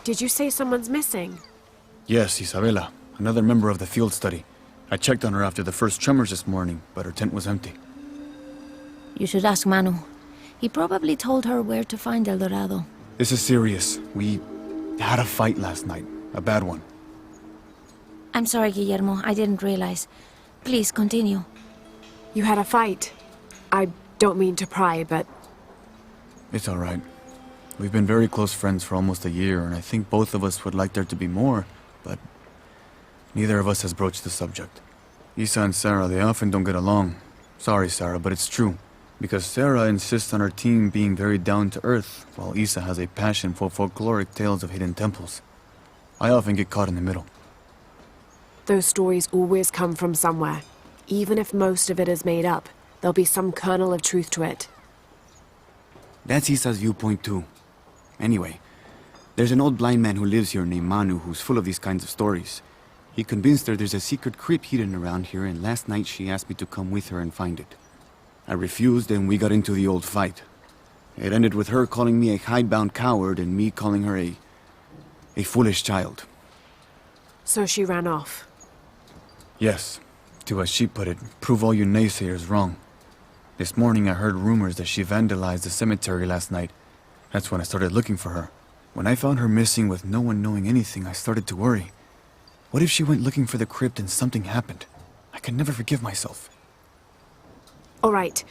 Did you say someone's missing? Yes, Isabella, another member of the field study. I checked on her after the first tremors this morning, but her tent was empty. You should ask Manu. He probably told her where to find El Dorado. This is serious. We had a fight last night. A bad one. I'm sorry, Guillermo. I didn't realize. Please, continue. You had a fight. I don't mean to pry, but... It's all right. We've been very close friends for almost a year, and I think both of us would like there to be more, but neither of us has broached the subject. Isa and Sarah, they often don't get along. Sorry, Sarah, but it's true. Because Sarah insists on her team being very down-to-earth, while Isa has a passion for folkloric tales of hidden temples. I often get caught in the middle. Those stories always come from somewhere. Even if most of it is made up, there'll be some kernel of truth to it. That's Isa's viewpoint too. Anyway, there's an old blind man who lives here named Manu who's full of these kinds of stories. He convinced her there's a secret crypt hidden around here, and last night she asked me to come with her and find it. I refused, and we got into the old fight. It ended with her calling me a hidebound coward and me calling her a foolish child. So she ran off. Yes. To, as she put it, prove all you naysayers wrong. This morning I heard rumors that she vandalized the cemetery last night. That's when I started looking for her. When I found her missing with no one knowing anything, I started to worry. What if she went looking for the crypt and something happened? I can never forgive myself. All right.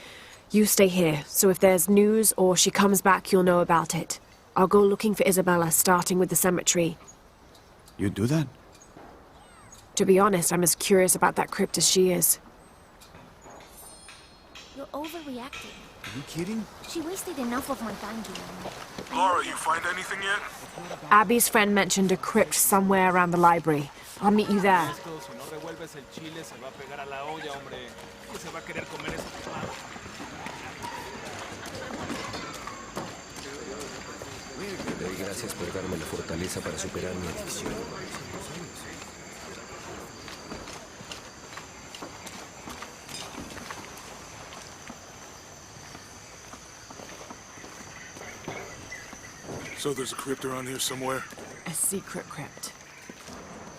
You stay here, so if there's news or she comes back, you'll know about it. I'll go looking for Isabella, starting with the cemetery. You'd do that? To be honest, I'm as curious about that crypt as she is. You're overreacting. Are you kidding? She wasted enough of my time, Guillermo. Laura, you find anything yet? Abby's friend mentioned a crypt somewhere around the library. I'll meet you there. Te doy gracias por darme la fortaleza para superar mi adicción. So there's a crypt around here somewhere? A secret crypt.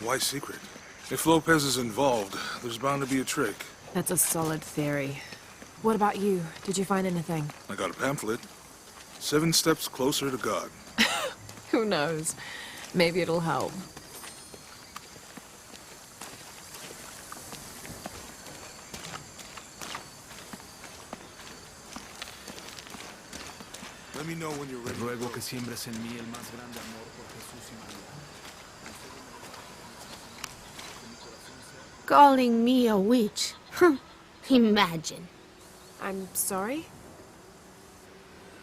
Why secret? If Lopez is involved, there's bound to be a trick. That's a solid theory. What about you? Did you find anything? I got a pamphlet. 7 steps closer to God. Who knows? Maybe it'll help. Let me know when you're ready. Ruego que siembres en mí el más grande amor por Jesús y María. Calling me a witch? Imagine. I'm sorry?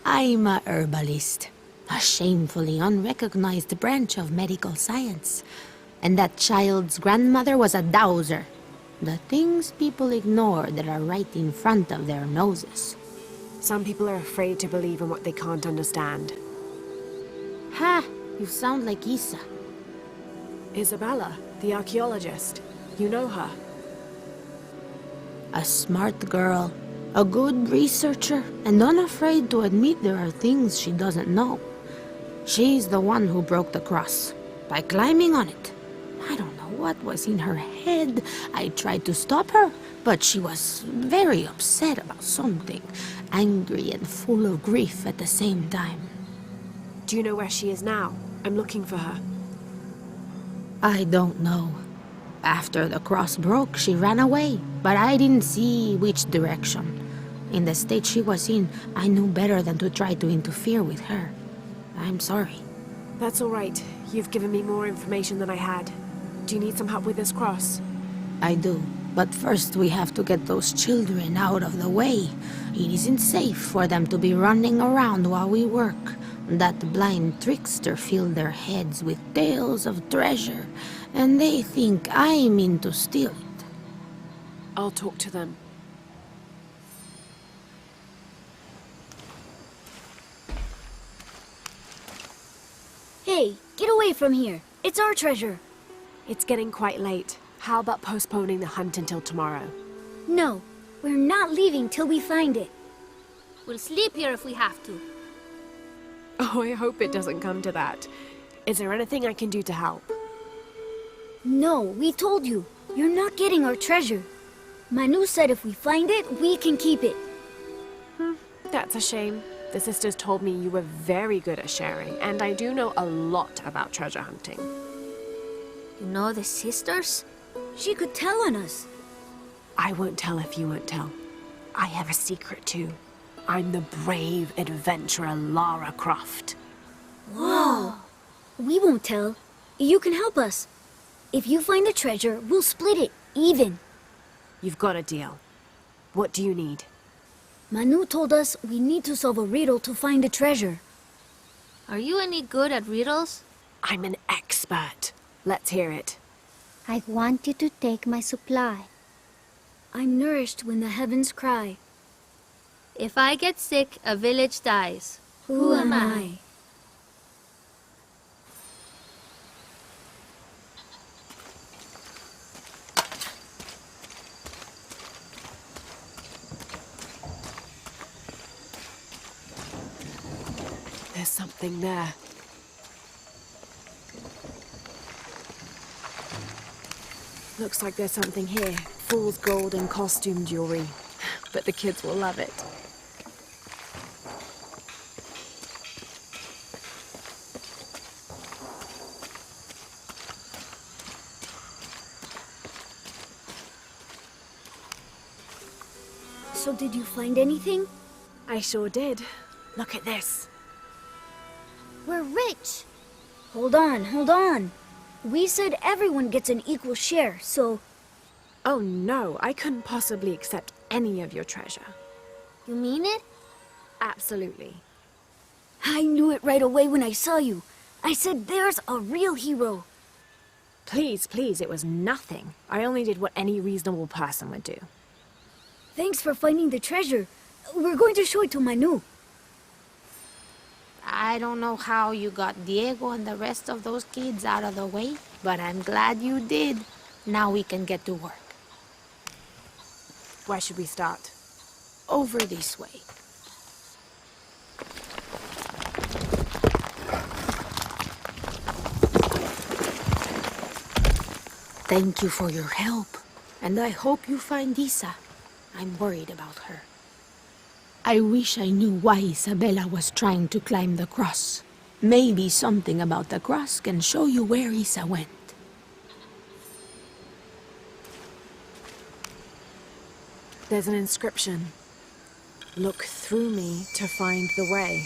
I'm a herbalist, a shamefully unrecognized branch of medical science. And that child's grandmother was a dowser. The things people ignore that are right in front of their noses. Some people are afraid to believe in what they can't understand. Ha! You sound like Isa. Isabella, the archaeologist. You know her. A smart girl, a good researcher, and unafraid to admit there are things she doesn't know. She's the one who broke the cross, by climbing on it. I don't know what was in her head. I tried to stop her, but she was very upset about something, angry and full of grief at the same time. Do you know where she is now? I'm looking for her. I don't know. After the cross broke, she ran away, but I didn't see which direction. In the state she was in, I knew better than to try to interfere with her. I'm sorry. That's all right. You've given me more information than I had. Do you need some help with this cross? I do. But first we have to get those children out of the way. It isn't safe for them to be running around while we work. That blind trickster filled their heads with tales of treasure, and they think I mean to steal it. I'll talk to them. Hey, get away from here. It's our treasure. It's getting quite late. How about postponing the hunt until tomorrow? No, we're not leaving till we find it. We'll sleep here if we have to. Oh, I hope it doesn't come to that. Is there anything I can do to help? No, we told you. You're not getting our treasure. Manu said if we find it, we can keep it. That's a shame. The sisters told me you were very good at sharing, and I do know a lot about treasure hunting. You know the sisters? She could tell on us. I won't tell if you won't tell. I have a secret too. I'm the brave adventurer Lara Croft. Whoa! We won't tell. You can help us. If you find the treasure, we'll split it, even. You've got a deal. What do you need? Manu told us we need to solve a riddle to find the treasure. Are you any good at riddles? I'm an expert. Let's hear it. I want you to take my supply. I'm nourished when the heavens cry. If I get sick, a village dies. Who am I? There's something there. Looks like there's something here. Fool's gold and costume jewelry. But the kids will love it. So did you find anything? I sure did. Look at this. We're rich. Hold on, hold on. We said everyone gets an equal share, so... Oh no, I couldn't possibly accept any of your treasure. You mean it? Absolutely. I knew it right away when I saw you. I said there's a real hero. Please, please, it was nothing. I only did what any reasonable person would do. Thanks for finding the treasure. We're going to show it to Manu. I don't know how you got Diego and the rest of those kids out of the way, but I'm glad you did. Now we can get to work. Where should we start? Over this way. Thank you for your help, and I hope you find Isa. I'm worried about her. I wish I knew why Isabella was trying to climb the cross. Maybe something about the cross can show you where Isa went. There's an inscription. Look through me to find the way.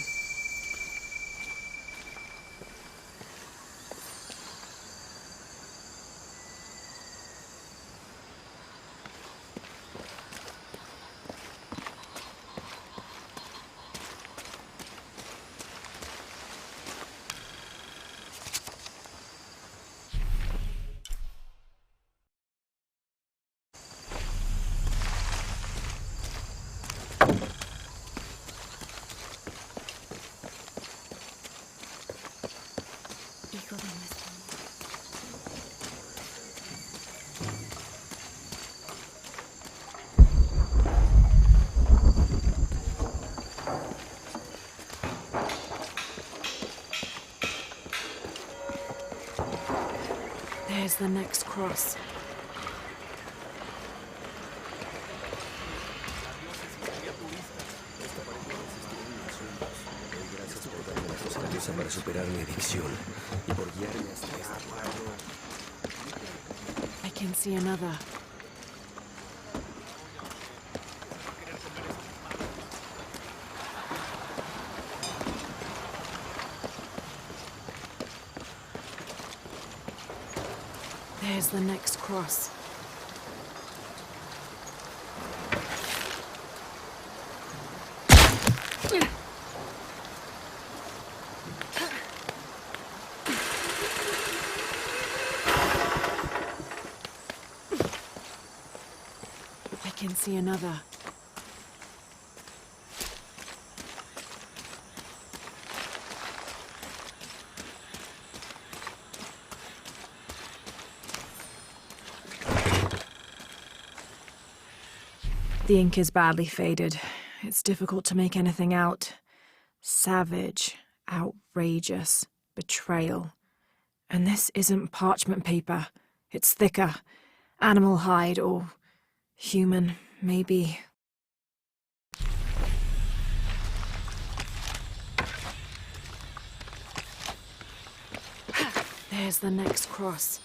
There's the next cross. Para superar mi adicción y por guiarme hasta este lugar. I can see another. There's the next cross. I can see another. The ink is badly faded. It's difficult to make anything out. Savage, outrageous, betrayal. And this isn't parchment paper. It's thicker. Animal hide or human, maybe. There's the next cross.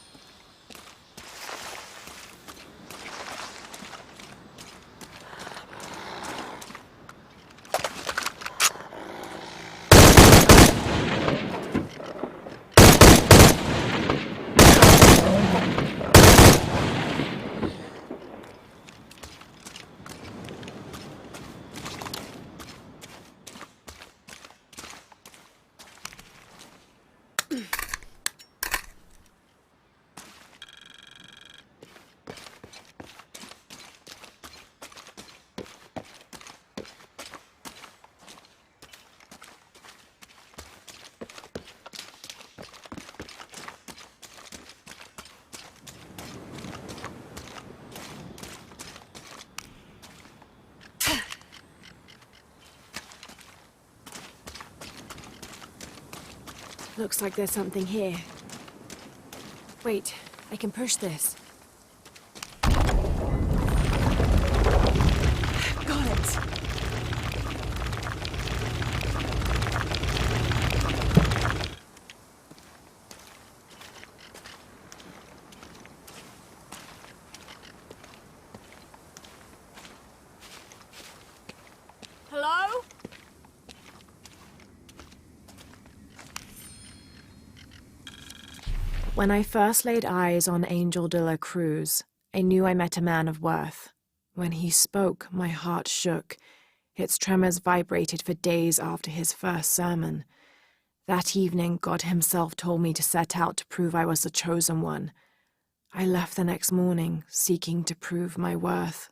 Looks like there's something here. Wait, I can push this. Got it! Hello? When I first laid eyes on Angel de la Cruz, I knew I met a man of worth. When he spoke, my heart shook. Its tremors vibrated for days after his first sermon. That evening, God himself told me to set out to prove I was the chosen one. I left the next morning, seeking to prove my worth.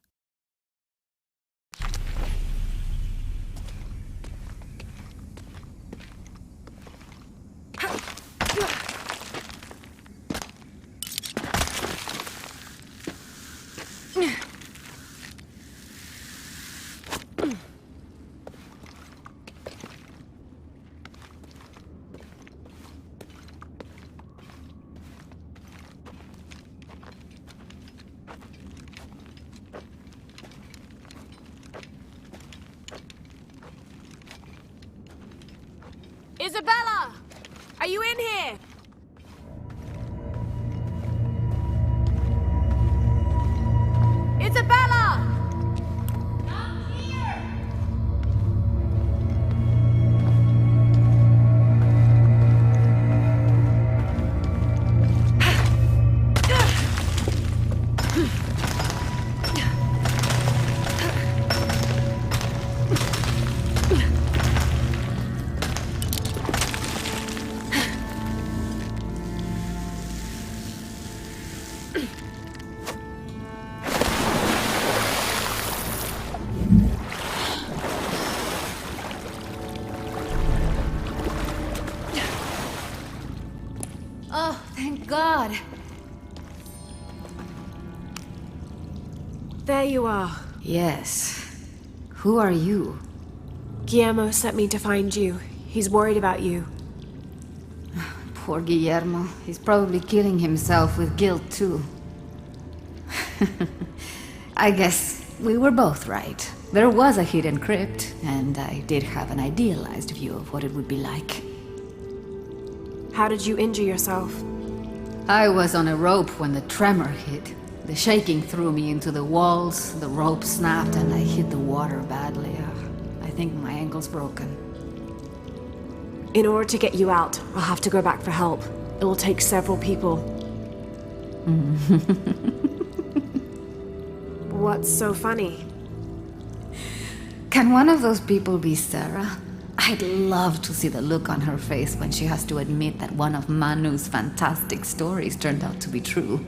Isabella! Are you in here? Isabella! I'm here! Oh, thank God. There you are. Yes. Who are you? Guillermo sent me to find you. He's worried about you. Poor Guillermo. He's probably killing himself with guilt, too. I guess we were both right. There was a hidden crypt, and I did have an idealized view of what it would be like. How did you injure yourself? I was on a rope when the tremor hit. The shaking threw me into the walls, the rope snapped, and I hit the water badly. I think my ankle's broken. In order to get you out, I'll have to go back for help. It will take several people. What's so funny? Can one of those people be Sarah? I'd love to see the look on her face when she has to admit that one of Manu's fantastic stories turned out to be true.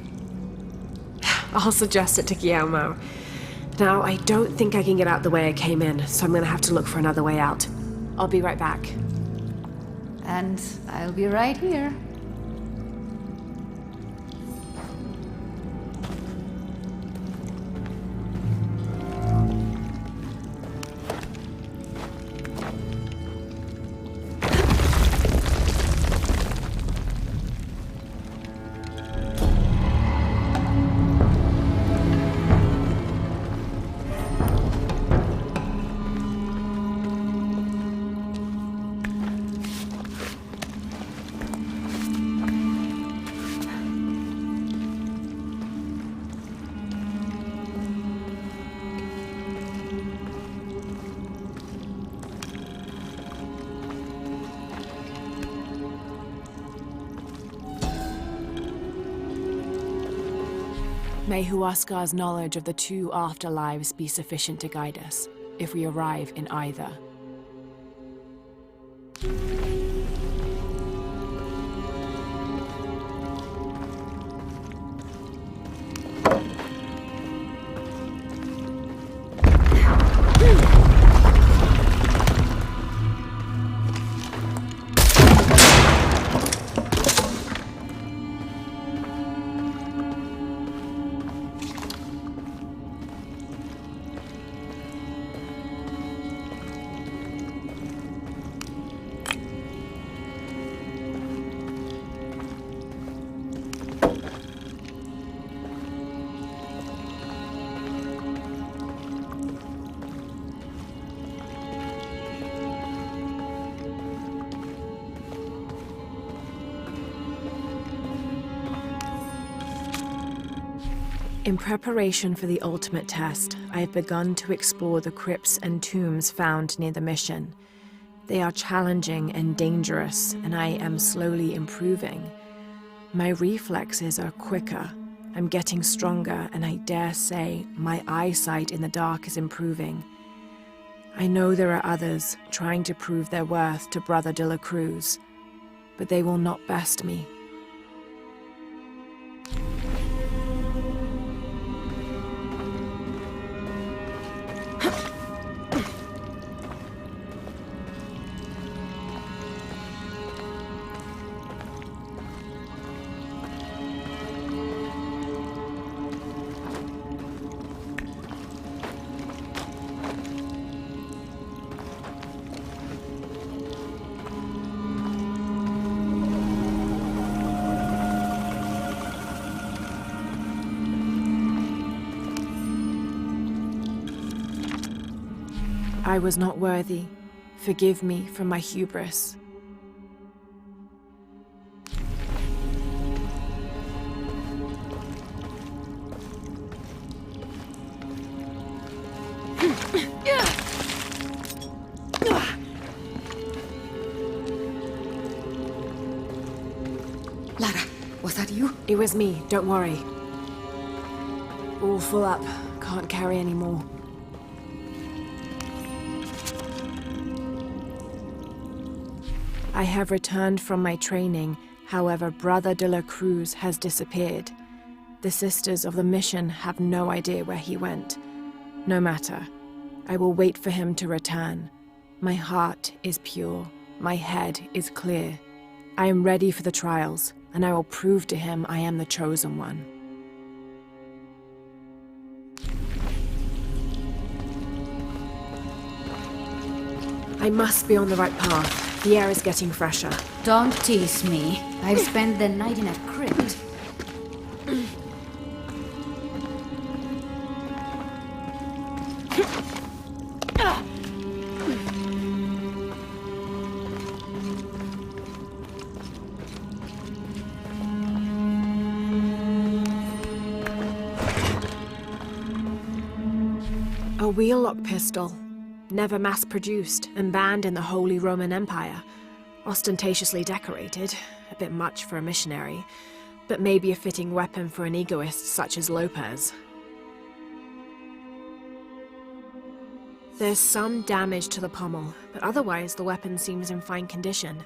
I'll suggest it to Guillermo. Now, I don't think I can get out the way I came in, so I'm gonna have to look for another way out. I'll be right back. And I'll be right here. May Huascar's knowledge of the two afterlives be sufficient to guide us, if we arrive in either. In preparation for the ultimate test, I have begun to explore the crypts and tombs found near the mission. They are challenging and dangerous, and I am slowly improving. My reflexes are quicker, I'm getting stronger, and I dare say my eyesight in the dark is improving. I know there are others trying to prove their worth to Brother de la Cruz, but they will not best me. I was not worthy. Forgive me for my hubris. Lara, was that you? It was me, don't worry. All full up, can't carry any more. I have returned from my training, however, Brother de la Cruz has disappeared. The sisters of the mission have no idea where he went. No matter. I will wait for him to return. My heart is pure. My head is clear. I am ready for the trials, and I will prove to him I am the chosen one. I must be on the right path. The air is getting fresher. Don't tease me. I've spent the night in a crypt. A wheel-lock pistol. Never mass-produced and banned in the Holy Roman Empire. Ostentatiously decorated, a bit much for a missionary, but maybe a fitting weapon for an egoist such as Lopez. There's some damage to the pommel, but otherwise the weapon seems in fine condition.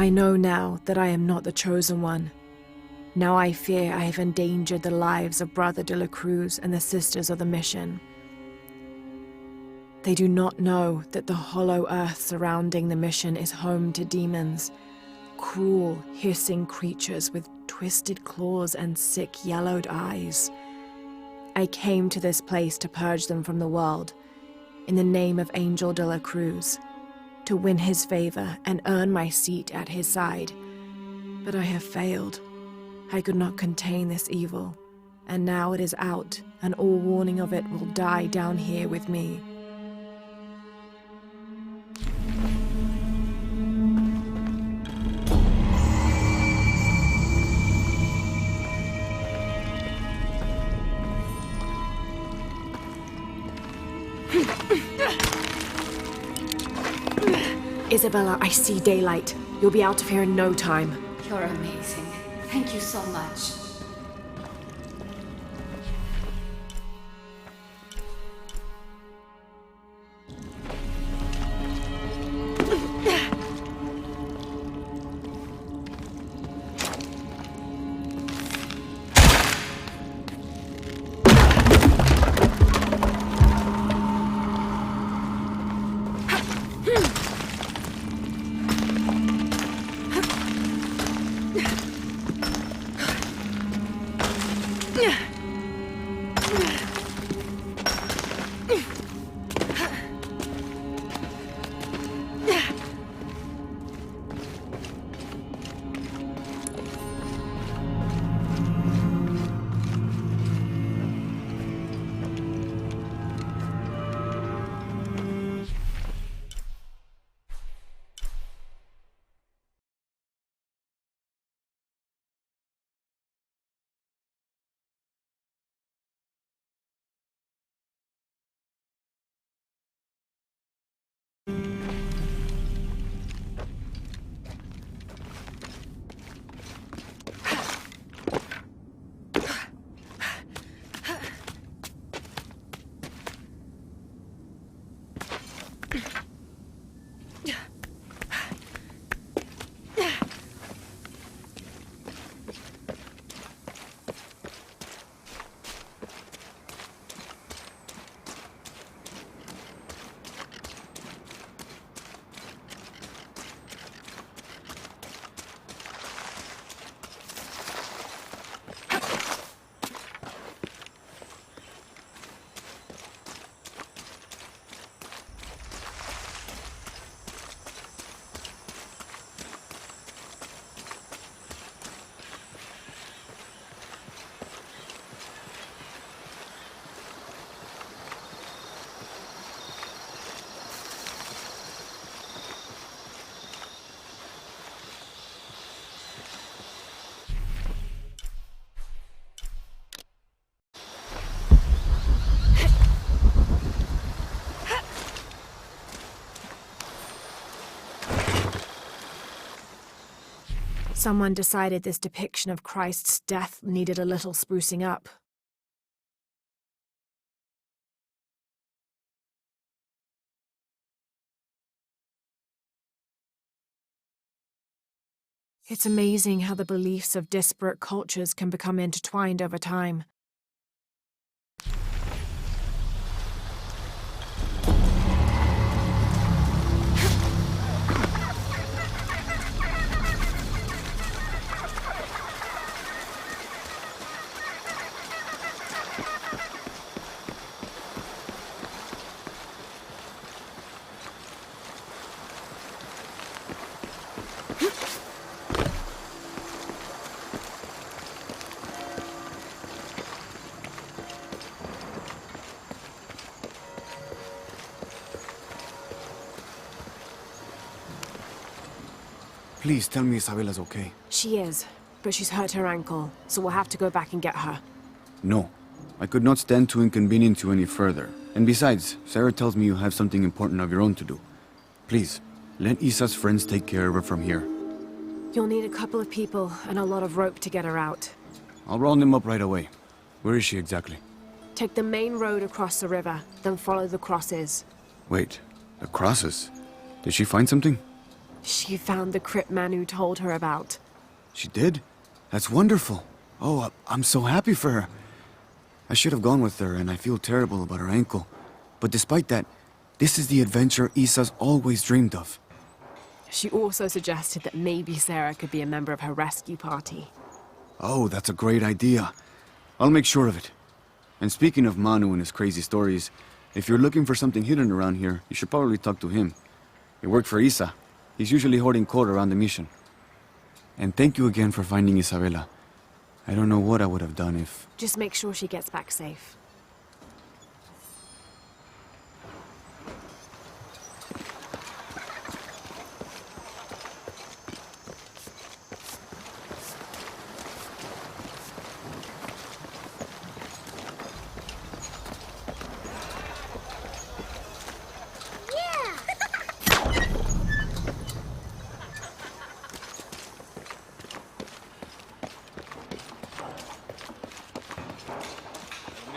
I know now that I am not the chosen one. Now I fear I have endangered the lives of Brother de la Cruz and the Sisters of the Mission. They do not know that the hollow earth surrounding the mission is home to demons, cruel, hissing creatures with twisted claws and sick, yellowed eyes. I came to this place to purge them from the world, in the name of Angel de la Cruz, to win his favor and earn my seat at his side. But I have failed. I could not contain this evil, and now it is out, and all warning of it will die down here with me. Isabella, I see daylight. You'll be out of here in no time. You're amazing. Thank you so much. Someone decided this depiction of Christ's death needed a little sprucing up. It's amazing how the beliefs of disparate cultures can become intertwined over time. Please tell me Isabella's okay. She is, but she's hurt her ankle, so we'll have to go back and get her. No. I could not stand to inconvenience you any further. And besides, Sarah tells me you have something important of your own to do. Please, let Isa's friends take care of her from here. You'll need a couple of people and a lot of rope to get her out. I'll round them up right away. Where is she exactly? Take the main road across the river, then follow the crosses. Wait, the crosses? Did she find something? She found the crypt Manu told her about. She did? That's wonderful. Oh, I'm so happy for her. I should have gone with her, and I feel terrible about her ankle. But despite that, this is the adventure Isa's always dreamed of. She also suggested that maybe Sarah could be a member of her rescue party. Oh, that's a great idea. I'll make sure of it. And speaking of Manu and his crazy stories, if you're looking for something hidden around here, you should probably talk to him. He worked for Isa. He's usually hoarding coal around the mission. And thank you again for finding Isabella. I don't know what I would have done if... Just make sure she gets back safe.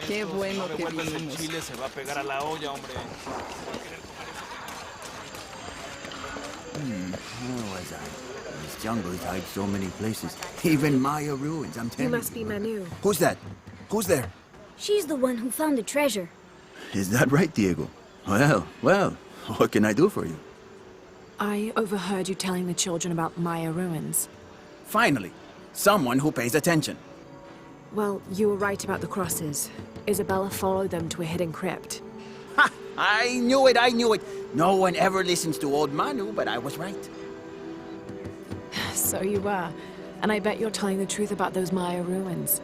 Qué bueno que Revuelves el vinimos. chile, se va a pegar a la olla, hombre. Where was I? This jungle hides so many places. Even Maya ruins, I'm telling You you. must be Manu. Who's that? Who's there? She's the one who found the treasure. Is that right, Diego? Well, what can I do for you? I overheard you telling the children about Maya ruins. Finally, someone who pays attention. Well, you were right about the crosses. Isabella followed them to a hidden crypt. Ha! I knew it! No one ever listens to old Manu, but I was right. So you were. And I bet you're telling the truth about those Maya ruins.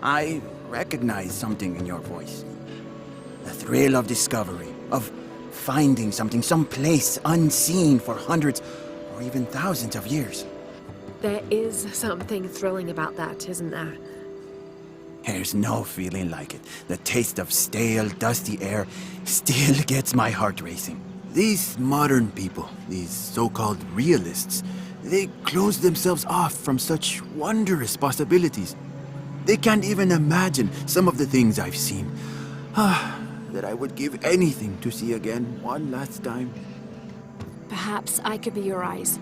I recognize something in your voice. The thrill of discovery, of finding something, some place unseen for hundreds or even thousands of years. There is something thrilling about that, isn't there? There's no feeling like it. The taste of stale, dusty air still gets my heart racing. These modern people, these so-called realists, they close themselves off from such wondrous possibilities. They can't even imagine some of the things I've seen. That I would give anything to see again one last time. Perhaps I could be your eyes,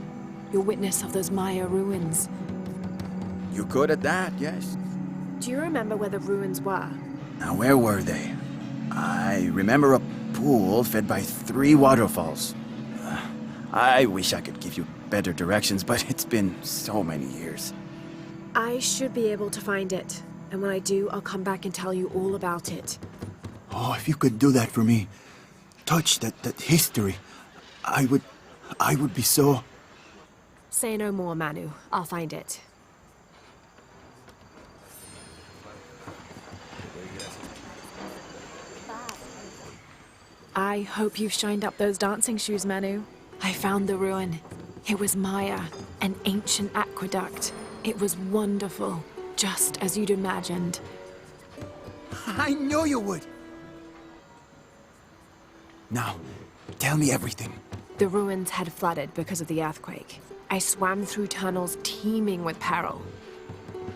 your witness of those Maya ruins. You could at that, yes. Do you remember where the ruins were? Now, where were they? I remember a pool fed by 3 waterfalls. I wish I could give you better directions, but it's been so many years. I should be able to find it. And when I do, I'll come back and tell you all about it. Oh, if you could do that for me. Touch that history. I would be so... Say no more, Manu. I'll find it. I hope you've shined up those dancing shoes, Manu. I found the ruin. It was Maya, an ancient aqueduct. It was wonderful, just as you'd imagined. I knew you would! Now, tell me everything. The ruins had flooded because of the earthquake. I swam through tunnels teeming with peril.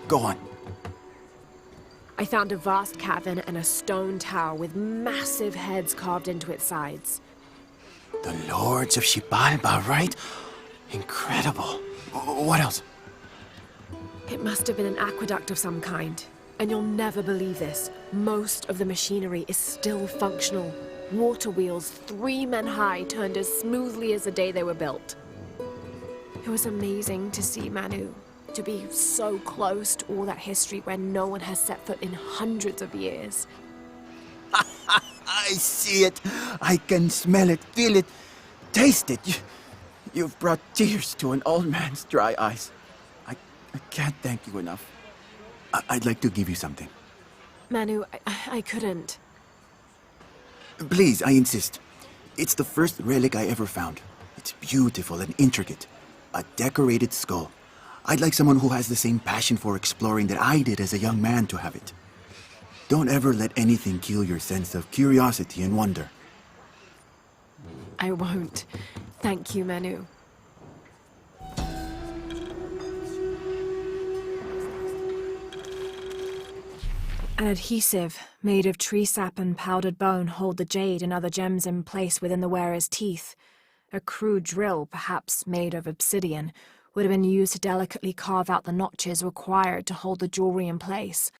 Go on. I found a vast cavern and a stone tower with massive heads carved into its sides. The Lords of Xibalba, right? Incredible. What else? It must have been an aqueduct of some kind. And you'll never believe this. Most of the machinery is still functional. Water wheels 3 men high turned as smoothly as the day they were built. It was amazing to see, Manu. To be so close to all that history where no one has set foot in hundreds of years. I see it. I can smell it, feel it, taste it. You've brought tears to an old man's dry eyes. I can't thank you enough. I'd like to give you something. Manu, I couldn't. Please, I insist. It's the first relic I ever found. It's beautiful and intricate. A decorated skull. I'd like someone who has the same passion for exploring that I did as a young man to have it. Don't ever let anything kill your sense of curiosity and wonder. I won't. Thank you, Manu. An adhesive made of tree sap and powdered bone hold the jade and other gems in place within the wearer's teeth. A crude drill, perhaps made of obsidian, would have been used to delicately carve out the notches required to hold the jewelry in place.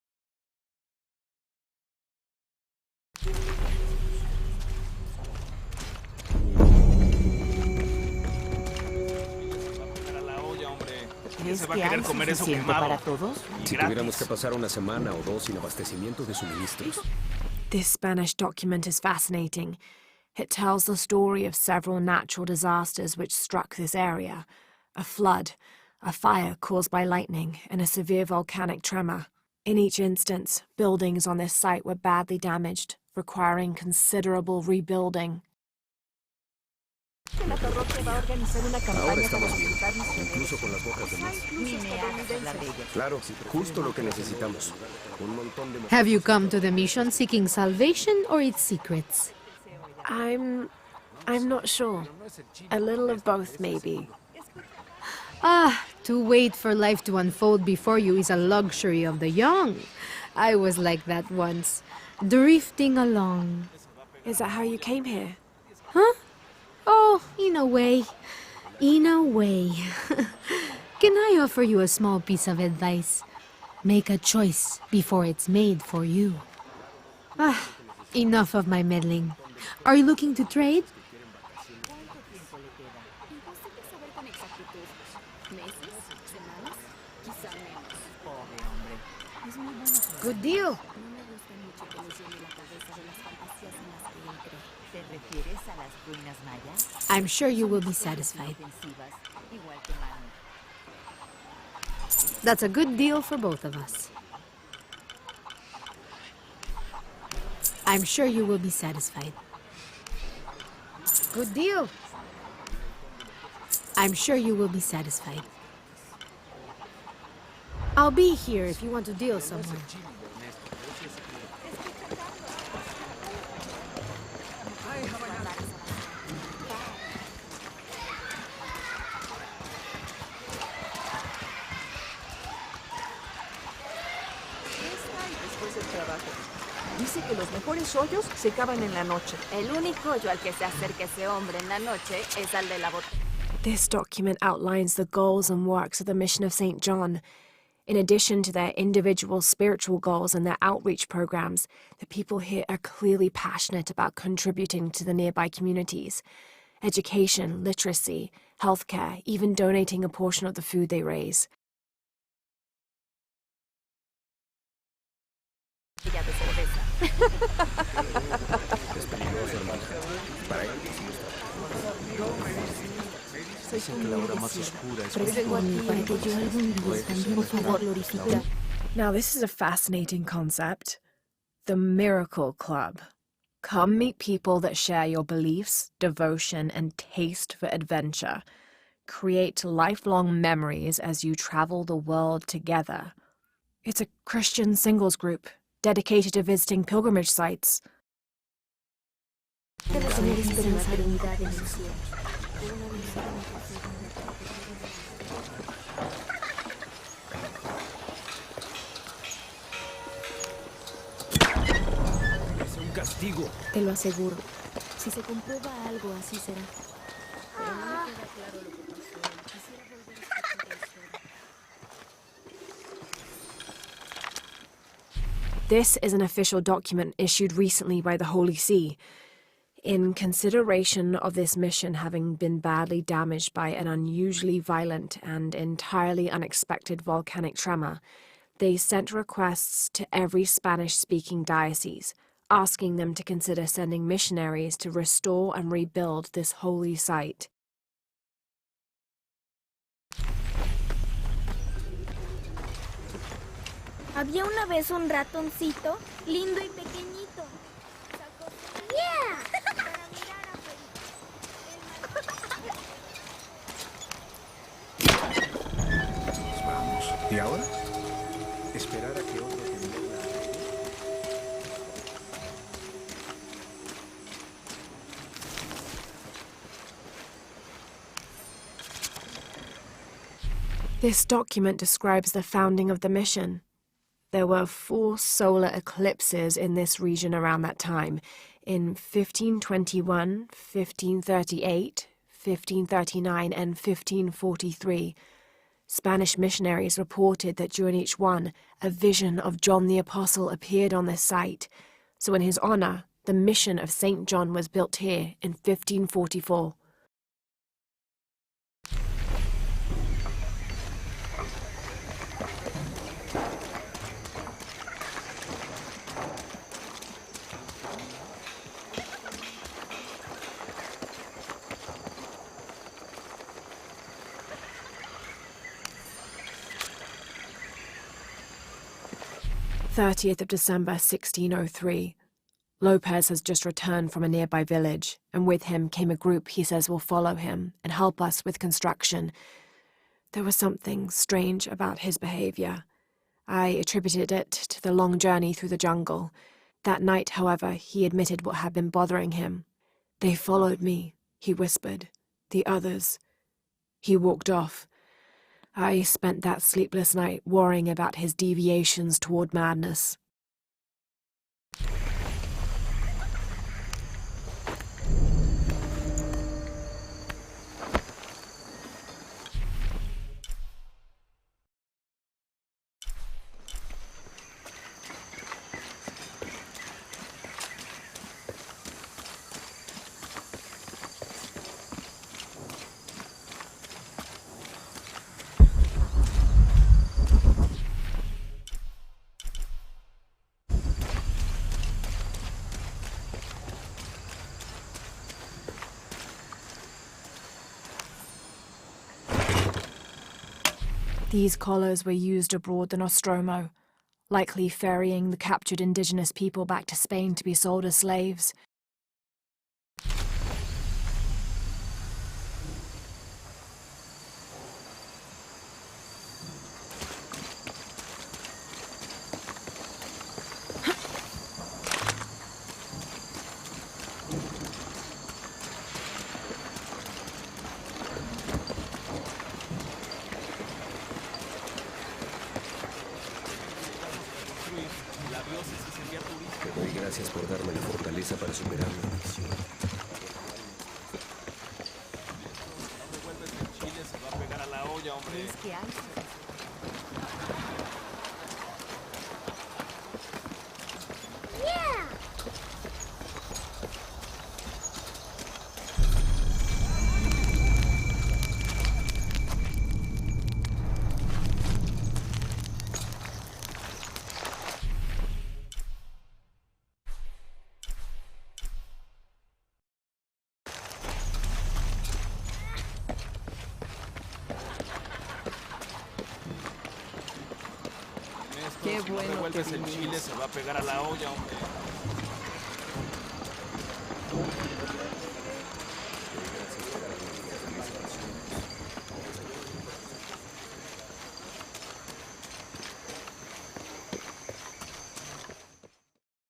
¿Crees que hay suficiente para todos? Si tuviéramos que pasar una semana o dos sin abastecimiento de suministros. This Spanish document is fascinating. It tells the story of several natural disasters which struck this area. A flood, a fire caused by lightning, and a severe volcanic tremor. In each instance, buildings on this site were badly damaged, requiring considerable rebuilding. Ahora estamos bien, incluso con las bocas de más. Claro, justo lo que necesitamos. Un montón de... Have you come to the mission seeking salvation or its secrets? I'm not sure. A little of both, maybe. To wait for life to unfold before you is a luxury of the young. I was like that once, drifting along. Is that how you came here? Huh? Oh, in a way. In a way. Can I offer you a small piece of advice? Make a choice before it's made for you. Enough of my meddling. Are you looking to trade? Good deal. I'm sure you will be satisfied. That's a good deal for both of us. I'm sure you will be satisfied. Good deal. I'm sure you will be satisfied. I'll be here if you want to deal somewhere. Dice que los mejores hoyos se cavan en la noche. El único hoyo al que se acerca ese hombre en la noche es al de la botella. This document outlines the goals and works of the Mission of St. John. In addition to their individual spiritual goals and their outreach programs, the people here are clearly passionate about contributing to the nearby communities. Education, literacy, healthcare, even donating a portion of the food they raise. Now this is a fascinating concept. The Miracle Club. Come meet people that share your beliefs, devotion, and taste for adventure. Create lifelong memories as you travel the world together. It's a Christian singles group dedicated to visiting pilgrimage sites. Te lo aseguro. Si se comprueba algo, así será. This is an official document issued recently by the Holy See. In consideration of this mission having been badly damaged by an unusually violent and entirely unexpected volcanic tremor, they sent requests to every Spanish-speaking diocese, asking them to consider sending missionaries to restore and rebuild this holy site. Había una vez un ratoncito, lindo y pequeñito. ¡Yeah! Vamos. ¿Y ahora? Esperar a que otro tenga una... This document describes the founding of the mission. There were 4 solar eclipses in this region around that time, in 1521, 1538, 1539 and 1543, Spanish missionaries reported that during each one, a vision of John the Apostle appeared on this site, so in his honor, the mission of St. John was built here in 1544. December 1603. Lopez has just returned from a nearby village, and with him came a group he says will follow him and help us with construction. There was something strange about his behavior. I attributed it to the long journey through the jungle. That night, however, he admitted what had been bothering him. "They followed me," he whispered. "The others." He walked off. I spent that sleepless night worrying about his deviations toward madness. These collars were used abroad the Nostromo, likely ferrying the captured indigenous people back to Spain to be sold as slaves. Te doy gracias por darme la fortaleza para superar la adicción. Es que hay... Qué Si no bueno revuelves que el chile, vinimos. se va a pegar a la olla, hombre.